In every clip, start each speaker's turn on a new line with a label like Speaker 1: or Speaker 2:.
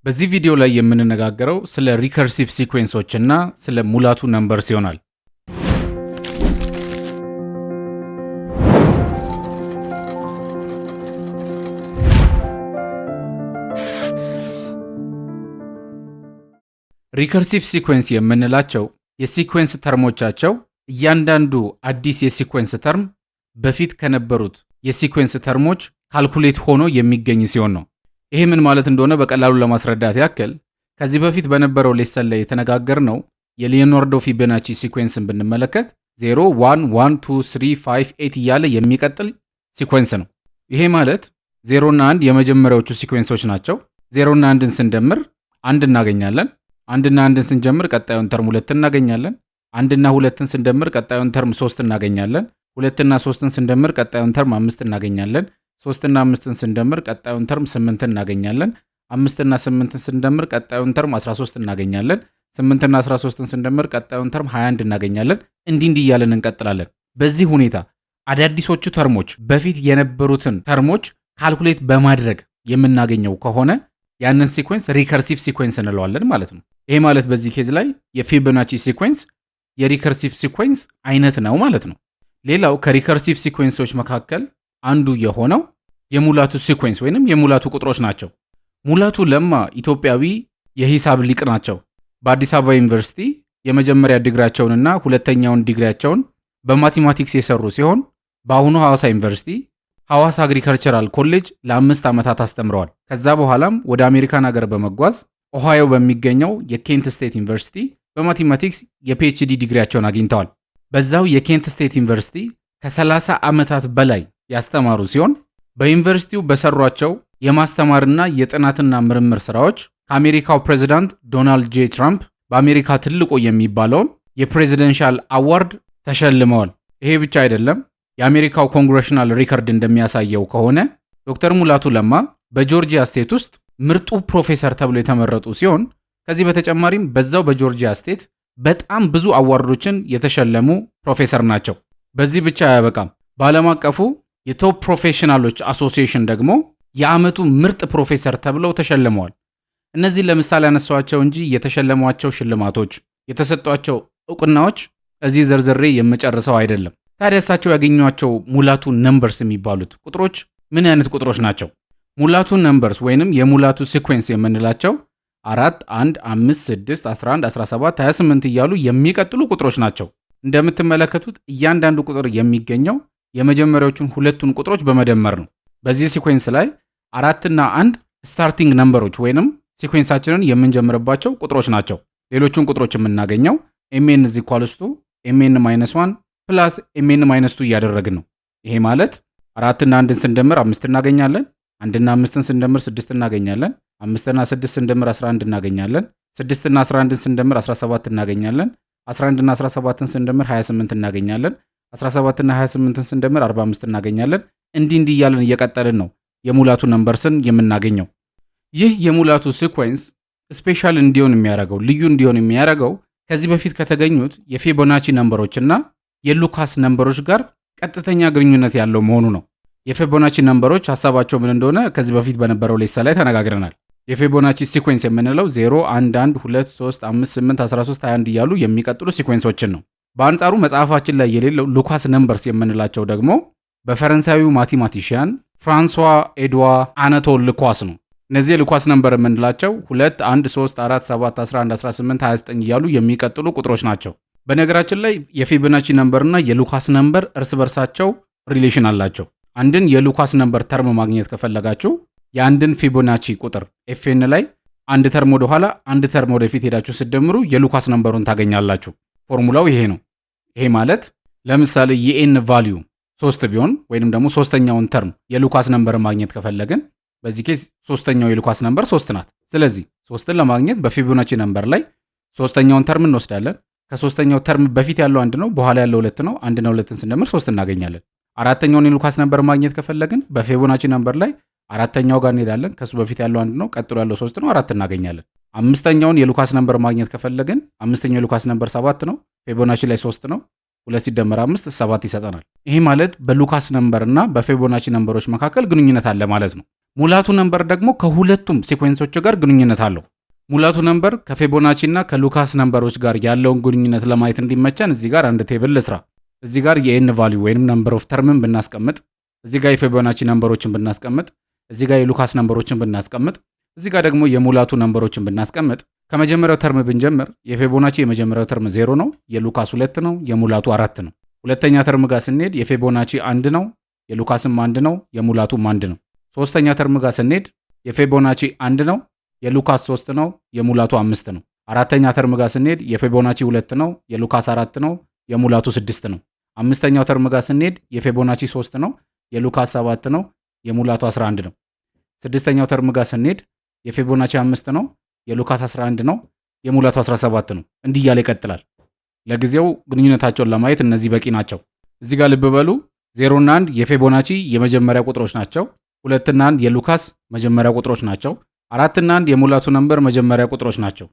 Speaker 1: በዚህ ቪዲዮ ላይ የምንነጋገረው ስለ ሪከርሲቭ ሲኩዌንሶች እና ስለ ሙላቱ ነምበርስ ይሆናል። ሪከርሲቭ ሲኩዌንስ የምንላቸው የሲኩዌንስ ተርሞቻቸው እያንዳንዱ አዲስ የሲኩዌንስ ተርም በፊት ከነበሩት የሲኩዌንስ ተርሞች ካልኩሌት ሆኖ የሚገኝ ሲሆን ነው። ይሄ ምን ማለት እንደሆነ በቀላሉ ለማስረዳት ያክል ከዚህ በፊት በነበረው ሌሰን ላይ የተነጋገርነው የሊዮናርዶ ፊቦናቺ ሲኩዌንስን ብንመለከት 0 1 1 2 3 5 8 እያለ የሚቀጥል ሲኩዌንስ ነው። ይሄ ማለት 0 እና 1 የመጀመሪያዎቹ ሲኩዌንሶች ናቸው። 0 እና 1ን ስንደምር 1 እናገኛለን። 1 እና 1ን ስንጀምር ቀጣዩን ተርም 2 እናገኛለን። 1 እና 2ን ስንደምር ቀጣዩን ተርም 3 እናገኛለን። 2 እና 3ን ስንደምር ቀጣዩን ተርም 5 እናገኛለን። 3 እና 5ን ስንደምር ቀጣዩን ተርም 8 እናገኛለን። 5 እና 8ን ስንደምር ቀጣዩን ተርም 13 እናገኛለን። 8 እና 13ን ስንደምር ቀጣዩን ተርም 21 እናገኛለን። እንዲህ እያለን እንቀጥላለን። በዚህ ሁኔታ አዳዲሶቹ ተርሞች በፊት የነበሩትን ተርሞች ካልኩሌት በማድረግ የምናገኘው ከሆነ ያንን ሲኩዌንስ ሪከርሲቭ ሲኩዌንስ እንለዋለን ማለት ነው። ይሄ ማለት በዚህ ኬዝ ላይ የፊቦናቺ ሲኩዌንስ የሪከርሲቭ ሲኩዌንስ አይነት ነው ማለት ነው። ሌላው ከሪከርሲቭ ሲኩዌንሶች መካከል አንዱ የሆነው የሙላቱ ሲኩዌንስ ወይንም የሙላቱ ቁጥሮች ናቸው። ሙላቱ ለማ ኢትዮጵያዊ የሂሳብ ሊቅ ናቸው። በአዲስ አበባ ዩኒቨርሲቲ የመጀመሪያ ዲግሪያቸውንና ሁለተኛውን ዲግሪያቸውን በማቴማቲክስ የሰሩ ሲሆን በአሁኑ ሐዋሳ ዩኒቨርሲቲ ሐዋሳ አግሪካልቸራል ኮሌጅ ለ5 ዓመታት አስተምረዋል። ከዛ በኋላም ወደ አሜሪካን ሀገር በመጓዝ ኦሃዮ በሚገኘው የኬንት ስቴት ዩኒቨርሲቲ በማቴማቲክስ የፒኤችዲ ዲግሪያቸውን አግኝተዋል። በዛው የኬንት ስቴት ዩኒቨርሲቲ ከ30 ዓመታት በላይ ያስተማሩ ሲሆን በዩኒቨርሲቲው በሰሯቸው የማስተማርና የጥናትና ምርምር ስራዎች ከአሜሪካው ፕሬዝዳንት ዶናልድ ጄ ትራምፕ በአሜሪካ ትልቁ የሚባለውን የፕሬዚደንሻል አዋርድ ተሸልመዋል። ይሄ ብቻ አይደለም። የአሜሪካው ኮንግሬሽናል ሪከርድ እንደሚያሳየው ከሆነ ዶክተር ሙላቱ ለማ በጆርጂያ ስቴት ውስጥ ምርጡ ፕሮፌሰር ተብሎ የተመረጡ ሲሆን ከዚህ በተጨማሪም በዛው በጆርጂያ ስቴት በጣም ብዙ አዋርዶችን የተሸለሙ ፕሮፌሰር ናቸው። በዚህ ብቻ አያበቃም። በዓለም አቀፉ የቶፕ ፕሮፌሽናሎች አሶሲዬሽን ደግሞ የዓመቱ ምርጥ ፕሮፌሰር ተብለው ተሸልመዋል። እነዚህ ለምሳሌ ያነሷቸው እንጂ የተሸለሟቸው ሽልማቶች፣ የተሰጧቸው እውቅናዎች እዚህ ዘርዝሬ የምጨርሰው አይደለም። ታዲያ እሳቸው ያገኟቸው ሙላቱ ነምበርስ የሚባሉት ቁጥሮች ምን አይነት ቁጥሮች ናቸው? ሙላቱ ነምበርስ ወይንም የሙላቱ ሲኩዌንስ የምንላቸው 4 1 5 6 11 17 28 እያሉ የሚቀጥሉ ቁጥሮች ናቸው። እንደምትመለከቱት እያንዳንዱ ቁጥር የሚገኘው የመጀመሪያዎቹን ሁለቱን ቁጥሮች በመደመር ነው። በዚህ ሲኩዌንስ ላይ 4 እና 1 ስታርቲንግ ነምበሮች ወይንም ሲኩዌንሳችንን የምንጀምርባቸው ቁጥሮች ናቸው። ሌሎቹን ቁጥሮች የምናገኘው ኤምኤን ኢዝ ኢኳልስ ቱ ኤምኤን ማይነስ 1 ፕላስ ኤምኤን ማይነስ 2 እያደረግን ነው። ይሄ ማለት 4 እና 1ን ስንደምር 5 እናገኛለን። 1 እና 5ን ስንደምር 6 እናገኛለን። 5 እና 6 ስንደምር 11 እናገኛለን። 6 እና 11ን ስንደምር 17 እናገኛለን። 11 እና 17ን ስንደምር 28 እናገኛለን። 17 እና 28ን ስንደምር 45 እናገኛለን። እንዲህ እያለን እየቀጠልን ነው የሙላቱ ነምበርስን የምናገኘው። ይህ የሙላቱ ሲኩዌንስ ስፔሻል እንዲሆን የሚያደርገው ልዩ እንዲሆን የሚያደርገው ከዚህ በፊት ከተገኙት የፊቦናቺ ነምበሮች እና የሉካስ ነምበሮች ጋር ቀጥተኛ ግንኙነት ያለው መሆኑ ነው። የፊቦናቺ ነምበሮች ሐሳባቸው ምን እንደሆነ ከዚህ በፊት በነበረው ሌሰን ላይ ተነጋግረናል። የፊቦናቺ ሲኩዌንስ የምንለው 0 1 1 2 3 5 8 13 21 እያሉ የሚቀጥሉ ሲኩዌንሶችን ነው። በአንጻሩ መጽሐፋችን ላይ የሌለው ሉካስ ነምበርስ የምንላቸው ደግሞ በፈረንሳዊው ማቴማቲሽያን ፍራንሷ ኤድዋ አናቶል ሉካስ ነው። እነዚህ ሉካስ ነምበር የምንላቸው 2 1 3 4 7 11 18 29 እያሉ የሚቀጥሉ ቁጥሮች ናቸው። በነገራችን ላይ የፊቦናቺ ነምበር እና የሉካስ ነምበር እርስ በርሳቸው ሪሌሽን አላቸው። አንድን የሉካስ ነምበር ተርም ማግኘት ከፈለጋችሁ የአንድን ፊቦናቺ ቁጥር ኤፍኤን ላይ አንድ ተርም ወደ ኋላ አንድ ተርም ወደፊት ሄዳችሁ ስትደምሩ የሉካስ ነምበሩን ታገኛላችሁ። ፎርሙላው ይሄ ነው። ይሄ ማለት ለምሳሌ የኤን ቫልዩ 3 ቢሆን ወይንም ደግሞ ሶስተኛውን ተርም የሉካስ ነምበር ማግኘት ከፈለግን በዚህ ኬስ ሶስተኛው የሉካስ ነምበር 3 ናት። ስለዚህ 3ን ለማግኘት በፊቦናቺ ነምበር ላይ ሶስተኛውን ተርም እንወስዳለን። ከሶስተኛው ተርም በፊት ያለው 1 ነው፣ በኋላ ያለው 2 ነው። 1 እና 2ን ስንደምር 3 እናገኛለን። አራተኛውን የሉካስ ነምበር ማግኘት ከፈለግን በፊቦናቺ ነምበር ላይ አራተኛው ጋር እንሄዳለን። ከሱ በፊት ያለው 1 ነው፣ ቀጥሎ ያለው 3 ነው፣ 4 እናገኛለን። አምስተኛውን የሉካስ ነምበር ማግኘት ከፈለግን አምስተኛው የሉካስ ነምበር 7 ነው፣ ፊቦናቺ ላይ 3 ነው። 2 ሲደመር 5 7 ይሰጠናል። ይሄ ማለት በሉካስ ነምበር እና በፊቦናቺ ነምበሮች መካከል ግንኙነት አለ ማለት ነው። ሙላቱ ነምበር ደግሞ ከሁለቱም ሲኩዌንሶች ጋር ግንኙነት አለው። ሙላቱ ነምበር ከፊቦናቺ እና ከሉካስ ነምበሮች ጋር ያለውን ግንኙነት ለማየት እንዲመቸን እዚህ ጋር አንድ ቴብል ልስራ። እዚህ ጋር የኤን ቫልዩ ወይንም ነምበር ኦፍ ተርምን ብናስቀምጥ፣ እዚህ ጋር የፊቦናቺ ነምበሮችን ብናስቀምጥ፣ እዚህ ጋር የሉካስ ነምበሮችን ብናስቀምጥ፣ እዚህ ጋር ደግሞ የሙላቱ ነምበሮችን ብናስቀምጥ፣ ከመጀመሪያው ተርም ብንጀምር የፊቦናቺ የመጀመሪያው ተርም 0 ነው፣ የሉካስ 2 ነው፣ የሙላቱ 4 ነው። ሁለተኛ ተርም ጋር ስንሄድ የፊቦናቺ 1 ነው፣ የሉካስም 1 ነው፣ የሙላቱም 1 ነው። ሶስተኛ ተርም ጋር ስንሄድ የፊቦናቺ 1 ነው፣ የሉካስ 3 ነው፣ የሙላቱ 5 ነው። አራተኛ ተርም ጋር ስንሄድ የፊቦናቺ 2 ነው፣ የሉካስ 4 ነው፣ የሙላቱ 6 ነው። አምስተኛው ተርም ጋር ስንሄድ የፊቦናቺ 3 ነው፣ የሉካስ 7 ነው፣ የሙላቱ 11 ነው። ስድስተኛው ተርም ጋር ስንሄድ የፊቦናቺ 5 ነው፣ የሉካስ 11 ነው፣ የሙላቱ 17 ነው። እንዲህ እያለ ይቀጥላል። ለጊዜው ግንኙነታቸውን ለማየት እነዚህ በቂ ናቸው። እዚህ ጋር ልብ በሉ 0 እና 1 የፊቦናቺ የመጀመሪያ ቁጥሮች ናቸው። 2 እና 1 የሉካስ መጀመሪያ ቁጥሮች ናቸው። 4 እና 1 የሙላቱ ነምበር መጀመሪያ ቁጥሮች ናቸው።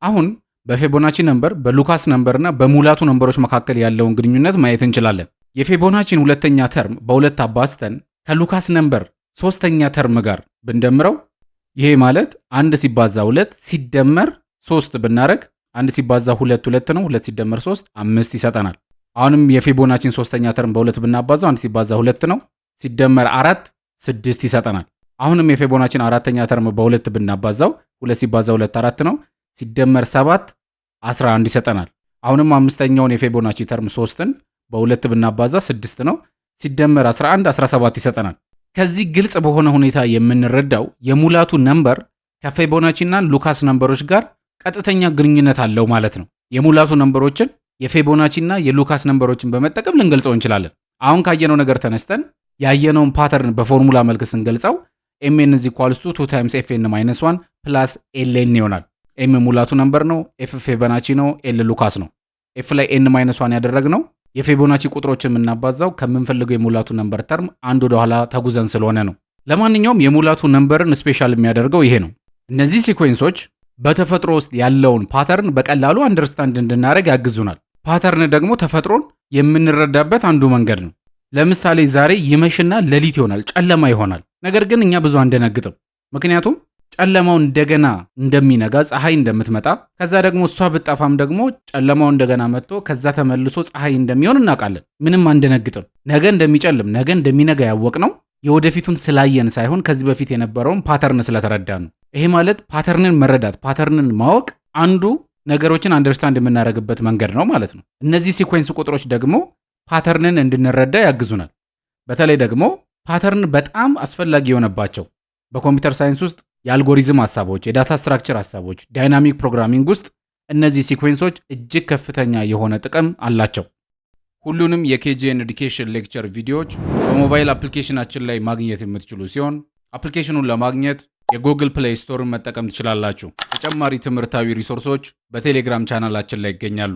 Speaker 1: አሁን በፊቦናቺ ነምበር፣ በሉካስ ነምበር እና በሙላቱ ነምበሮች መካከል ያለውን ግንኙነት ማየት እንችላለን። የፊቦናቺን ሁለተኛ ተርም በሁለት አባዝተን ከሉካስ ነምበር ሶስተኛ ተርም ጋር ብንደምረው ይሄ ማለት 1 ሲባዛ 2 ሲደመር 3 ብናደረግ 1 ሲባዛ 2 2 ነው። 2 ሲደመር 3 5 ይሰጠናል። አሁንም የፊቦናቺን ሶስተኛ ተርም በ2 ብናባዛው 1 ሲባዛ 2 ነው ሲደመር 4 6 ይሰጠናል። አሁንም የፊቦናቺን አራተኛ ተርም በ2 ብናባዛው 2 ሲባዛ 2 4 ነው ሲደመር 7 11 ይሰጠናል። አሁንም አምስተኛውን የፊቦናቺ ተርም 3ን በ2 ብናባዛ 6 ነው ሲደመር 11 17 ይሰጠናል። ከዚህ ግልጽ በሆነ ሁኔታ የምንረዳው የሙላቱ ነምበር ከፊቦናቺና ሉካስ ነምበሮች ጋር ቀጥተኛ ግንኙነት አለው ማለት ነው። የሙላቱ ነምበሮችን የፊቦናቺና የሉካስ ነምበሮችን በመጠቀም ልንገልጸው እንችላለን። አሁን ካየነው ነገር ተነስተን ያየነውን ፓተርን በፎርሙላ መልክ ስንገልጸው ኤምኤን ኢዝ ኢኳልስ ቱ 2 ታይምስ ኤፍኤን ማይነስ 1 ፕላስ ኤልኤን ይሆናል። ኤም ሙላቱ ነምበር ነው፣ ኤፍ ፊቦናቺ ነው፣ ኤል ሉካስ ነው። ኤፍ ላይ ኤን ማይነስ 1 ያደረግነው የፊቦናቺ ቁጥሮችን የምናባዛው ከምንፈልገው የሙላቱ ነምበር ተርም አንድ ወደ ኋላ ተጉዘን ስለሆነ ነው። ለማንኛውም የሙላቱ ነምበርን ስፔሻል የሚያደርገው ይሄ ነው። እነዚህ ሲኩዌንሶች በተፈጥሮ ውስጥ ያለውን ፓተርን በቀላሉ አንደርስታንድ እንድናደርግ ያግዙናል። ፓተርን ደግሞ ተፈጥሮን የምንረዳበት አንዱ መንገድ ነው። ለምሳሌ ዛሬ ይመሽና ሌሊት ይሆናል፣ ጨለማ ይሆናል። ነገር ግን እኛ ብዙ አንደነግጥም። ምክንያቱም ጨለማው እንደገና እንደሚነጋ ፀሐይ እንደምትመጣ ከዛ ደግሞ እሷ ብጠፋም ደግሞ ጨለማው እንደገና መጥቶ ከዛ ተመልሶ ፀሐይ እንደሚሆን እናውቃለን። ምንም አንደነግጥም። ነገ እንደሚጨልም ነገ እንደሚነጋ ያወቅነው የወደፊቱን ስላየን ሳይሆን ከዚህ በፊት የነበረውን ፓተርን ስለተረዳን ነው። ይሄ ማለት ፓተርንን መረዳት፣ ፓተርንን ማወቅ አንዱ ነገሮችን አንደርስታንድ የምናደርግበት መንገድ ነው ማለት ነው። እነዚህ ሲኩዌንስ ቁጥሮች ደግሞ ፓተርንን እንድንረዳ ያግዙናል። በተለይ ደግሞ ፓተርን በጣም አስፈላጊ የሆነባቸው በኮምፒውተር ሳይንስ ውስጥ የአልጎሪዝም ሐሳቦች፣ የዳታ ስትራክቸር ሐሳቦች፣ ዳይናሚክ ፕሮግራሚንግ ውስጥ እነዚህ ሲኩዌንሶች እጅግ ከፍተኛ የሆነ ጥቅም አላቸው። ሁሉንም የኬጂኤን ኤዱኬሽን ሌክቸር ቪዲዮዎች በሞባይል አፕሊኬሽናችን ላይ ማግኘት የምትችሉ ሲሆን አፕሊኬሽኑን ለማግኘት የጉግል ፕሌይ ስቶርን መጠቀም ትችላላችሁ። ተጨማሪ ትምህርታዊ ሪሶርሶች በቴሌግራም ቻናላችን ላይ ይገኛሉ።